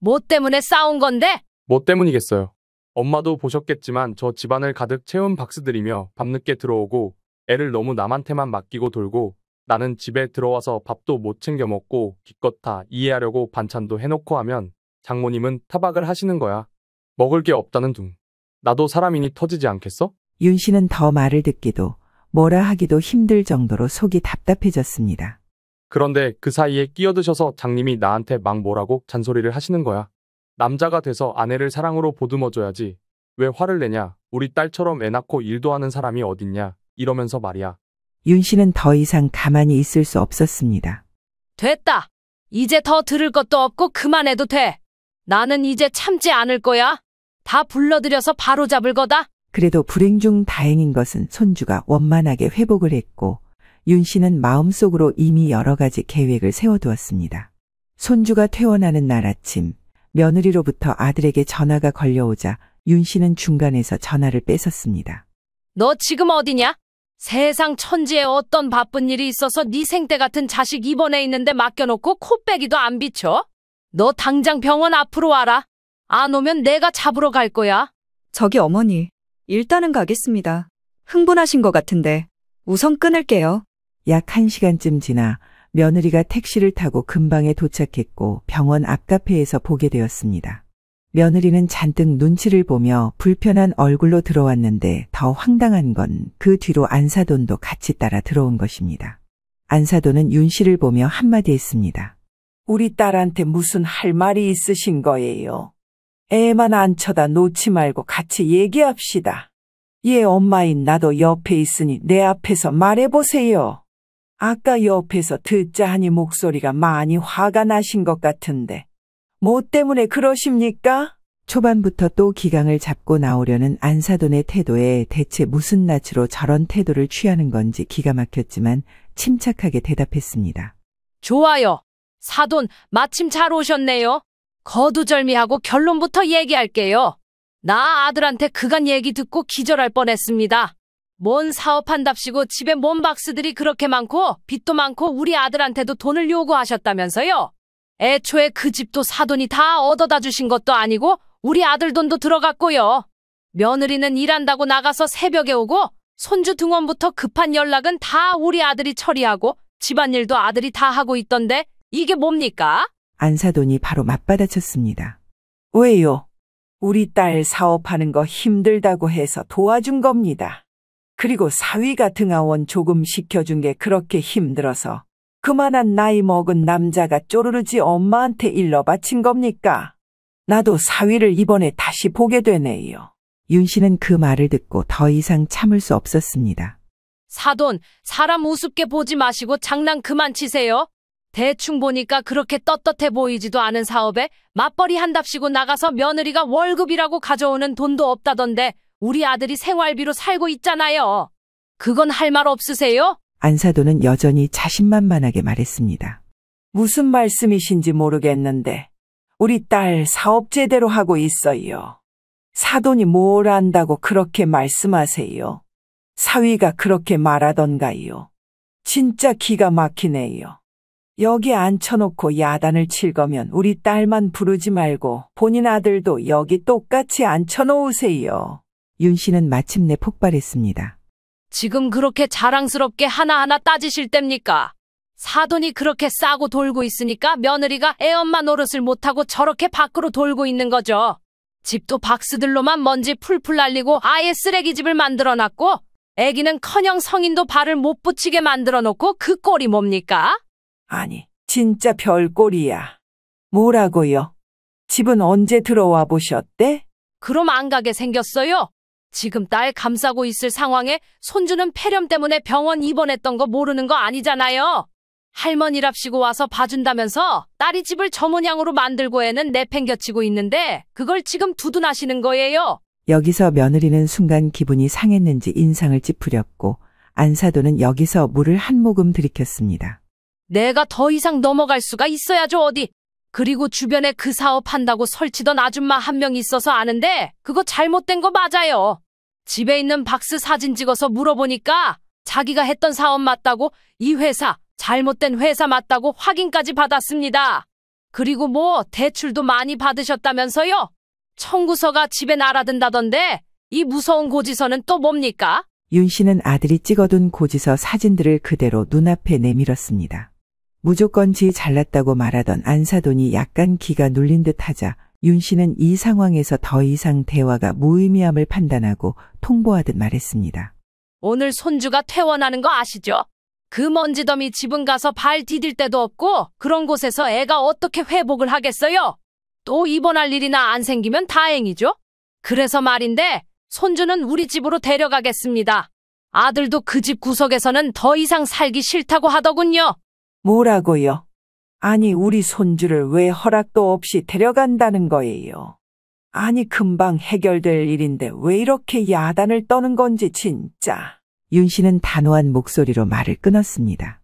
뭐 때문에 싸운 건데? 뭐 때문이겠어요. 엄마도 보셨겠지만 저 집안을 가득 채운 박스들이며 밤늦게 들어오고 애를 너무 남한테만 맡기고 돌고 나는 집에 들어와서 밥도 못 챙겨 먹고 기껏 다 이해하려고 반찬도 해놓고 하면 장모님은 타박을 하시는 거야. 먹을 게 없다는 둥. 나도 사람이니 터지지 않겠어? 윤 씨는 더 말을 듣기도 뭐라 하기도 힘들 정도로 속이 답답해졌습니다. 그런데 그 사이에 끼어드셔서 장님이 나한테 막 뭐라고 잔소리를 하시는 거야. 남자가 돼서 아내를 사랑으로 보듬어줘야지. 왜 화를 내냐. 우리 딸처럼 애 낳고 일도 하는 사람이 어딨냐. 이러면서 말이야. 윤 씨는 더 이상 가만히 있을 수 없었습니다. 됐다. 이제 더 들을 것도 없고 그만해도 돼. 나는 이제 참지 않을 거야. 다 불러들여서 바로 잡을 거다. 그래도 불행 중 다행인 것은 손주가 원만하게 회복을 했고 윤 씨는 마음속으로 이미 여러 가지 계획을 세워두었습니다. 손주가 퇴원하는 날 아침 며느리로부터 아들에게 전화가 걸려오자 윤 씨는 중간에서 전화를 뺏었습니다. 너 지금 어디냐? 세상 천지에 어떤 바쁜 일이 있어서 네 생떼 같은 자식 입원해 있는데 맡겨놓고 코빼기도 안 비춰? 너 당장 병원 앞으로 와라. 안 오면 내가 잡으러 갈 거야. 저기 어머니, 일단은 가겠습니다. 흥분하신 것 같은데 우선 끊을게요. 약 1시간쯤 지나 며느리가 택시를 타고 근방에 도착했고 병원 앞 카페에서 보게 되었습니다. 며느리는 잔뜩 눈치를 보며 불편한 얼굴로 들어왔는데 더 황당한 건 그 뒤로 안사돈도 같이 따라 들어온 것입니다. 안사돈은 윤 씨를 보며 한마디 했습니다. 우리 딸한테 무슨 할 말이 있으신 거예요? 애만 안 쳐다 놓지 말고 같이 얘기합시다. 얘 엄마인 나도 옆에 있으니 내 앞에서 말해보세요. 아까 옆에서 듣자 하니 목소리가 많이 화가 나신 것 같은데 뭐 때문에 그러십니까? 초반부터 또 기강을 잡고 나오려는 안사돈의 태도에 대체 무슨 낯으로 저런 태도를 취하는 건지 기가 막혔지만 침착하게 대답했습니다. 좋아요. 사돈, 마침 잘 오셨네요. 거두절미하고 결론부터 얘기할게요. 나 아들한테 그간 얘기 듣고 기절할 뻔했습니다. 뭔 사업한답시고 집에 뭔 박스들이 그렇게 많고 빚도 많고 우리 아들한테도 돈을 요구하셨다면서요. 애초에 그 집도 사돈이 다 얻어다 주신 것도 아니고 우리 아들 돈도 들어갔고요. 며느리는 일한다고 나가서 새벽에 오고 손주 등원부터 급한 연락은 다 우리 아들이 처리하고 집안일도 아들이 다 하고 있던데 이게 뭡니까? 안사돈이 바로 맞받아쳤습니다. 왜요? 우리 딸 사업하는 거 힘들다고 해서 도와준 겁니다. 그리고 사위가 등하원 조금 시켜준 게 그렇게 힘들어서 그만한 나이 먹은 남자가 쪼르르지 엄마한테 일러 바친 겁니까? 나도 사위를 이번에 다시 보게 되네요. 윤 씨는 그 말을 듣고 더 이상 참을 수 없었습니다. 사돈, 사람 우습게 보지 마시고 장난 그만 치세요. 대충 보니까 그렇게 떳떳해 보이지도 않은 사업에 맞벌이 한답시고 나가서 며느리가 월급이라고 가져오는 돈도 없다던데 우리 아들이 생활비로 살고 있잖아요. 그건 할 말 없으세요? 안사돈은 여전히 자신만만하게 말했습니다. 무슨 말씀이신지 모르겠는데 우리 딸 사업 제대로 하고 있어요. 사돈이 뭘 안다고 그렇게 말씀하세요? 사위가 그렇게 말하던가요? 진짜 기가 막히네요. 여기 앉혀놓고 야단을 칠 거면 우리 딸만 부르지 말고 본인 아들도 여기 똑같이 앉혀놓으세요. 윤 씨는 마침내 폭발했습니다. 지금 그렇게 자랑스럽게 하나하나 따지실 때입니까? 사돈이 그렇게 싸고 돌고 있으니까 며느리가 애엄마 노릇을 못하고 저렇게 밖으로 돌고 있는 거죠. 집도 박스들로만 먼지 풀풀 날리고 아예 쓰레기집을 만들어놨고 애기는커녕 성인도 발을 못 붙이게 만들어놓고 그 꼴이 뭡니까? 아니, 진짜 별꼴이야. 뭐라고요? 집은 언제 들어와 보셨대? 그럼 안 가게 생겼어요? 지금 딸 감싸고 있을 상황에 손주는 폐렴 때문에 병원 입원했던 거 모르는 거 아니잖아요. 할머니랍시고 와서 봐준다면서 딸이 집을 저 모양으로 만들고 애는 내팽겨치고 있는데 그걸 지금 두둔하시는 거예요. 여기서 며느리는 순간 기분이 상했는지 인상을 찌푸렸고 안사돈은 여기서 물을 한 모금 들이켰습니다. 내가 더 이상 넘어갈 수가 있어야죠 어디. 그리고 주변에 그 사업한다고 설치던 아줌마 한 명 있어서 아는데 그거 잘못된 거 맞아요. 집에 있는 박스 사진 찍어서 물어보니까 자기가 했던 사업 맞다고 이 회사 잘못된 회사 맞다고 확인까지 받았습니다. 그리고 뭐 대출도 많이 받으셨다면서요? 청구서가 집에 날아든다던데 이 무서운 고지서는 또 뭡니까? 윤 씨는 아들이 찍어둔 고지서 사진들을 그대로 눈앞에 내밀었습니다. 무조건 지 잘났다고 말하던 안사돈이 약간 기가 눌린 듯 하자 윤 씨는 이 상황에서 더 이상 대화가 무의미함을 판단하고 통보하듯 말했습니다. 오늘 손주가 퇴원하는 거 아시죠? 그 먼지더미 집은 가서 발 디딜 데도 없고 그런 곳에서 애가 어떻게 회복을 하겠어요? 또 입원할 일이나 안 생기면 다행이죠? 그래서 말인데 손주는 우리 집으로 데려가겠습니다. 아들도 그 집 구석에서는 더 이상 살기 싫다고 하더군요. 뭐라고요? 아니, 우리 손주를 왜 허락도 없이 데려간다는 거예요? 아니, 금방 해결될 일인데 왜 이렇게 야단을 떠는 건지 진짜. 윤 씨는 단호한 목소리로 말을 끊었습니다.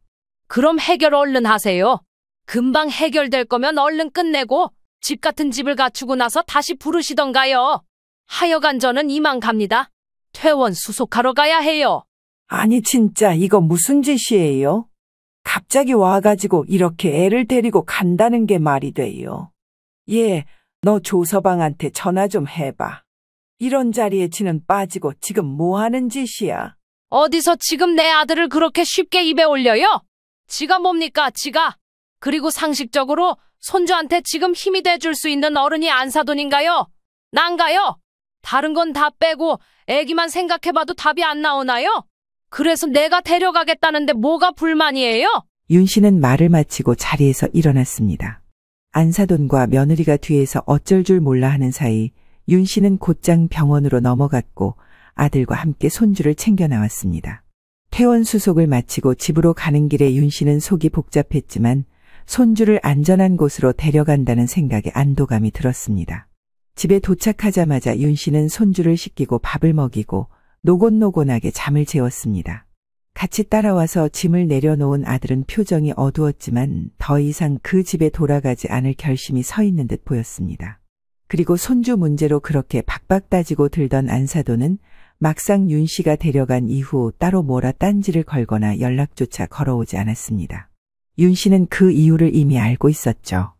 그럼 해결 얼른 하세요. 금방 해결될 거면 얼른 끝내고 집 같은 집을 갖추고 나서 다시 부르시던가요. 하여간 저는 이만 갑니다. 퇴원 수속하러 가야 해요. 아니, 진짜 이거 무슨 짓이에요? 갑자기 와가지고 이렇게 애를 데리고 간다는 게 말이 돼요. 얘, 너 조서방한테 전화 좀 해봐. 이런 자리에 지는 빠지고 지금 뭐 하는 짓이야? 어디서 지금 내 아들을 그렇게 쉽게 입에 올려요? 지가 뭡니까, 지가? 그리고 상식적으로 손주한테 지금 힘이 돼줄 수 있는 어른이 안사돈인가요? 난가요? 다른 건 다 빼고 애기만 생각해봐도 답이 안 나오나요? 그래서 내가 데려가겠다는데 뭐가 불만이에요? 윤 씨는 말을 마치고 자리에서 일어났습니다. 안사돈과 며느리가 뒤에서 어쩔 줄 몰라 하는 사이 윤 씨는 곧장 병원으로 넘어갔고 아들과 함께 손주를 챙겨 나왔습니다. 퇴원 수속을 마치고 집으로 가는 길에 윤 씨는 속이 복잡했지만 손주를 안전한 곳으로 데려간다는 생각에 안도감이 들었습니다. 집에 도착하자마자 윤 씨는 손주를 씻기고 밥을 먹이고 노곤노곤하게 잠을 재웠습니다. 같이 따라와서 짐을 내려놓은 아들은 표정이 어두웠지만 더 이상 그 집에 돌아가지 않을 결심이 서 있는 듯 보였습니다. 그리고 손주 문제로 그렇게 박박 따지고 들던 안사돈은 막상 윤 씨가 데려간 이후 따로 뭐라 딴지를 걸거나 연락조차 걸어오지 않았습니다. 윤 씨는 그 이유를 이미 알고 있었죠.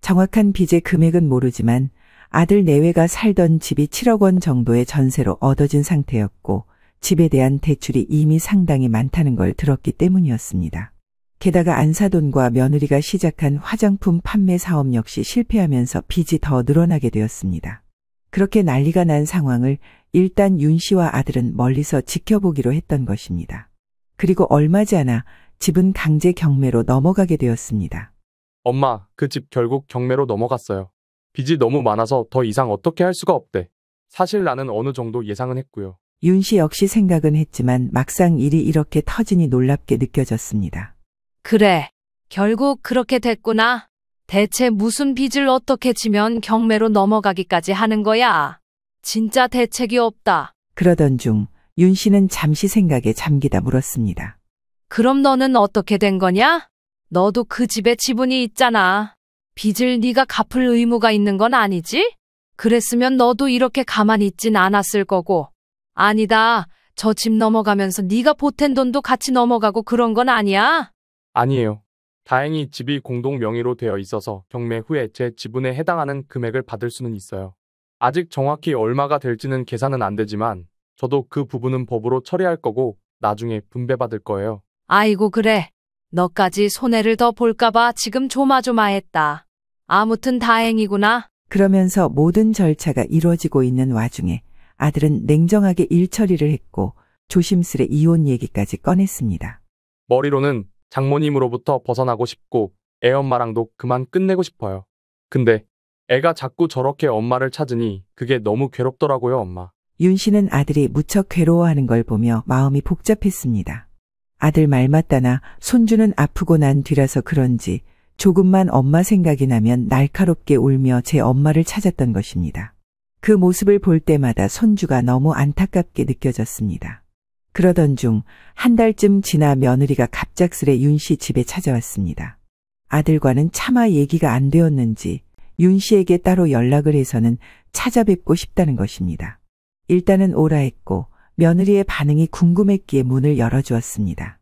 정확한 빚의 금액은 모르지만 아들 내외가 살던 집이 7억 원 정도의 전세로 얻어진 상태였고 집에 대한 대출이 이미 상당히 많다는 걸 들었기 때문이었습니다. 게다가 안사돈과 며느리가 시작한 화장품 판매 사업 역시 실패하면서 빚이 더 늘어나게 되었습니다. 그렇게 난리가 난 상황을 일단 윤 씨와 아들은 멀리서 지켜보기로 했던 것입니다. 그리고 얼마 지 않아 집은 강제 경매로 넘어가게 되었습니다. 엄마, 그 집 결국 경매로 넘어갔어요. 빚이 너무 많아서 더 이상 어떻게 할 수가 없대. 사실 나는 어느 정도 예상은 했고요. 윤 씨 역시 생각은 했지만 막상 일이 이렇게 터지니 놀랍게 느껴졌습니다. 그래, 결국 그렇게 됐구나. 대체 무슨 빚을 어떻게 지면 경매로 넘어가기까지 하는 거야? 진짜 대책이 없다. 그러던 중 윤 씨는 잠시 생각에 잠기다 물었습니다. 그럼 너는 어떻게 된 거냐? 너도 그 집에 지분이 있잖아. 빚을 네가 갚을 의무가 있는 건 아니지? 그랬으면 너도 이렇게 가만히 있진 않았을 거고. 아니다. 저 집 넘어가면서 네가 보탠 돈도 같이 넘어가고 그런 건 아니야? 아니에요. 다행히 집이 공동 명의로 되어 있어서 경매 후에 제 지분에 해당하는 금액을 받을 수는 있어요. 아직 정확히 얼마가 될지는 계산은 안 되지만 저도 그 부분은 법으로 처리할 거고 나중에 분배받을 거예요. 아이고 그래. 너까지 손해를 더 볼까봐 지금 조마조마했다. 아무튼 다행이구나. 그러면서 모든 절차가 이루어지고 있는 와중에 아들은 냉정하게 일 처리를 했고 조심스레 이혼 얘기까지 꺼냈습니다. 머리로는 장모님으로부터 벗어나고 싶고 애 엄마랑도 그만 끝내고 싶어요. 근데 애가 자꾸 저렇게 엄마를 찾으니 그게 너무 괴롭더라고요, 엄마. 윤 씨는 아들이 무척 괴로워하는 걸 보며 마음이 복잡했습니다. 아들 말 맞다나 손주는 아프고 난 뒤라서 그런지 조금만 엄마 생각이 나면 날카롭게 울며 제 엄마를 찾았던 것입니다. 그 모습을 볼 때마다 손주가 너무 안타깝게 느껴졌습니다. 그러던 중 한 달쯤 지나 며느리가 갑작스레 윤 씨 집에 찾아왔습니다. 아들과는 차마 얘기가 안 되었는지 윤 씨에게 따로 연락을 해서는 찾아뵙고 싶다는 것입니다. 일단은 오라 했고 며느리의 반응이 궁금했기에 문을 열어주었습니다.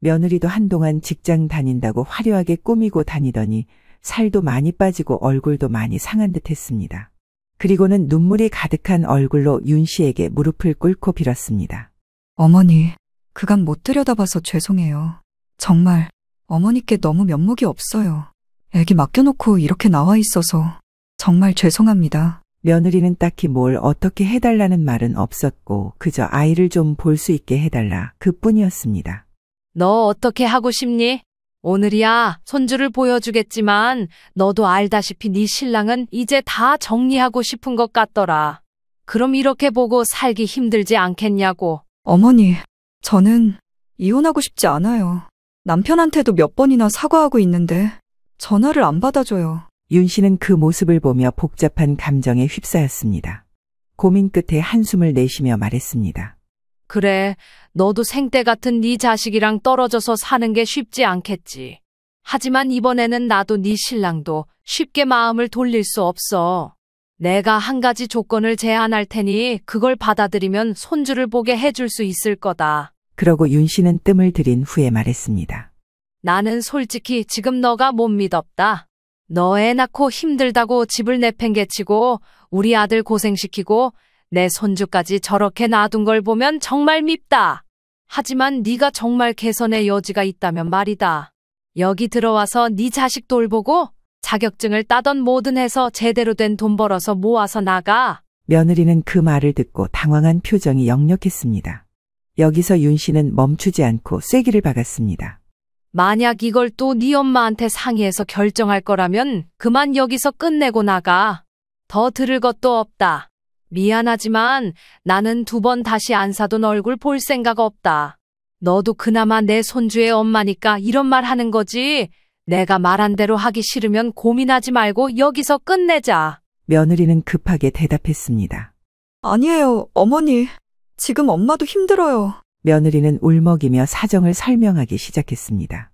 며느리도 한동안 직장 다닌다고 화려하게 꾸미고 다니더니 살도 많이 빠지고 얼굴도 많이 상한 듯 했습니다. 그리고는 눈물이 가득한 얼굴로 윤 씨에게 무릎을 꿇고 빌었습니다. 어머니, 그간 못 들여다봐서 죄송해요. 정말 어머니께 너무 면목이 없어요. 애기 맡겨놓고 이렇게 나와 있어서 정말 죄송합니다. 며느리는 딱히 뭘 어떻게 해달라는 말은 없었고 그저 아이를 좀 볼 수 있게 해달라 그뿐이었습니다. 너 어떻게 하고 싶니? 오늘이야 손주를 보여주겠지만 너도 알다시피 네 신랑은 이제 다 정리하고 싶은 것 같더라. 그럼 이렇게 보고 살기 힘들지 않겠냐고. 어머니, 저는 이혼하고 싶지 않아요. 남편한테도 몇 번이나 사과하고 있는데 전화를 안 받아줘요. 윤 씨는 그 모습을 보며 복잡한 감정에 휩싸였습니다. 고민 끝에 한숨을 내쉬며 말했습니다. 그래, 너도 생때 같은 네 자식이랑 떨어져서 사는 게 쉽지 않겠지. 하지만 이번에는 나도 네 신랑도 쉽게 마음을 돌릴 수 없어. 내가 한 가지 조건을 제안할 테니 그걸 받아들이면 손주를 보게 해줄 수 있을 거다. 그러고 윤 씨는 뜸을 들인 후에 말했습니다. 나는 솔직히 지금 너가 못 믿었다. 너 애 낳고 힘들다고 집을 내팽개치고 우리 아들 고생시키고 내 손주까지 저렇게 놔둔 걸 보면 정말 밉다. 하지만 네가 정말 개선의 여지가 있다면 말이다. 여기 들어와서 네 자식 돌보고 자격증을 따던 뭐든 해서 제대로 된 돈 벌어서 모아서 나가. 며느리는 그 말을 듣고 당황한 표정이 역력했습니다. 여기서 윤 씨는 멈추지 않고 쐐기를 박았습니다. 만약 이걸 또 네 엄마한테 상의해서 결정할 거라면 그만 여기서 끝내고 나가. 더 들을 것도 없다. 미안하지만 나는 2번 다시 안 사돈 얼굴 볼 생각 없다. 너도 그나마 내 손주의 엄마니까 이런 말 하는 거지. 내가 말한 대로 하기 싫으면 고민하지 말고 여기서 끝내자. 며느리는 급하게 대답했습니다. 아니에요, 어머니. 지금 엄마도 힘들어요. 며느리는 울먹이며 사정을 설명하기 시작했습니다.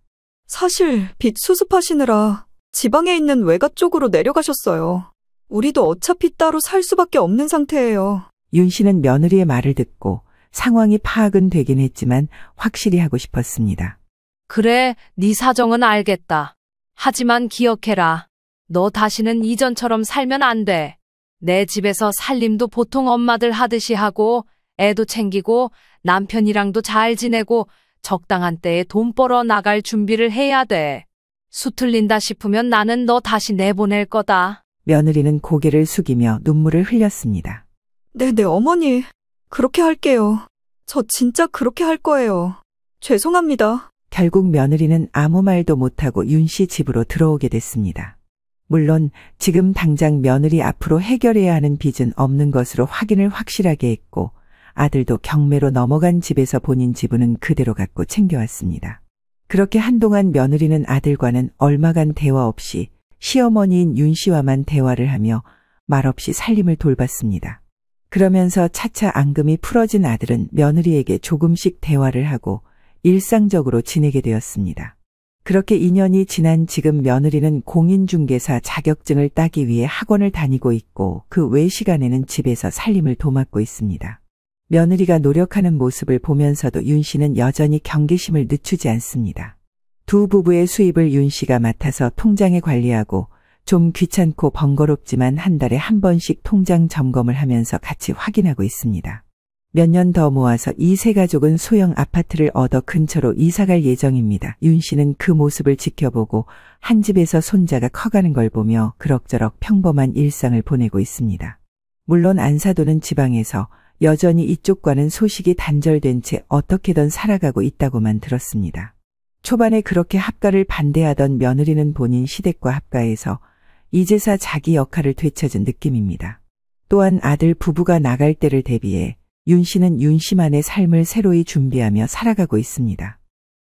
사실 빚 수습하시느라 지방에 있는 외가 쪽으로 내려가셨어요. 우리도 어차피 따로 살 수밖에 없는 상태예요. 윤 씨는 며느리의 말을 듣고 상황이 파악은 되긴 했지만 확실히 하고 싶었습니다. 그래, 네 사정은 알겠다. 하지만 기억해라. 너 다시는 이전처럼 살면 안 돼. 내 집에서 살림도 보통 엄마들 하듯이 하고 애도 챙기고 남편이랑도 잘 지내고 적당한 때에 돈 벌어 나갈 준비를 해야 돼. 수틀린다 싶으면 나는 너 다시 내보낼 거다. 며느리는 고개를 숙이며 눈물을 흘렸습니다. 네, 어머니. 그렇게 할게요. 저 진짜 그렇게 할 거예요. 죄송합니다. 결국 며느리는 아무 말도 못하고 윤 씨 집으로 들어오게 됐습니다. 물론 지금 당장 며느리 앞으로 해결해야 하는 빚은 없는 것으로 확인을 확실하게 했고 아들도 경매로 넘어간 집에서 본인 지분은 그대로 갖고 챙겨왔습니다. 그렇게 한동안 며느리는 아들과는 얼마간 대화 없이 시어머니인 윤 씨와만 대화를 하며 말없이 살림을 돌봤습니다. 그러면서 차차 앙금이 풀어진 아들은 며느리에게 조금씩 대화를 하고 일상적으로 지내게 되었습니다. 그렇게 2년이 지난 지금 며느리는 공인중개사 자격증을 따기 위해 학원을 다니고 있고 그 외 시간에는 집에서 살림을 도맡고 있습니다. 며느리가 노력하는 모습을 보면서도 윤 씨는 여전히 경계심을 늦추지 않습니다. 두 부부의 수입을 윤 씨가 맡아서 통장에 관리하고 좀 귀찮고 번거롭지만 한 달에 한 번씩 통장 점검을 하면서 같이 확인하고 있습니다. 몇 년 더 모아서 이 세 가족은 소형 아파트를 얻어 근처로 이사갈 예정입니다. 윤 씨는 그 모습을 지켜보고 한 집에서 손자가 커가는 걸 보며 그럭저럭 평범한 일상을 보내고 있습니다. 물론 안사돈은 지방에서 여전히 이쪽과는 소식이 단절된 채 어떻게든 살아가고 있다고만 들었습니다. 초반에 그렇게 합가를 반대하던 며느리는 본인 시댁과 합가해서 이제서 자기 역할을 되찾은 느낌입니다. 또한 아들 부부가 나갈 때를 대비해 윤 씨는 윤 씨만의 삶을 새로이 준비하며 살아가고 있습니다.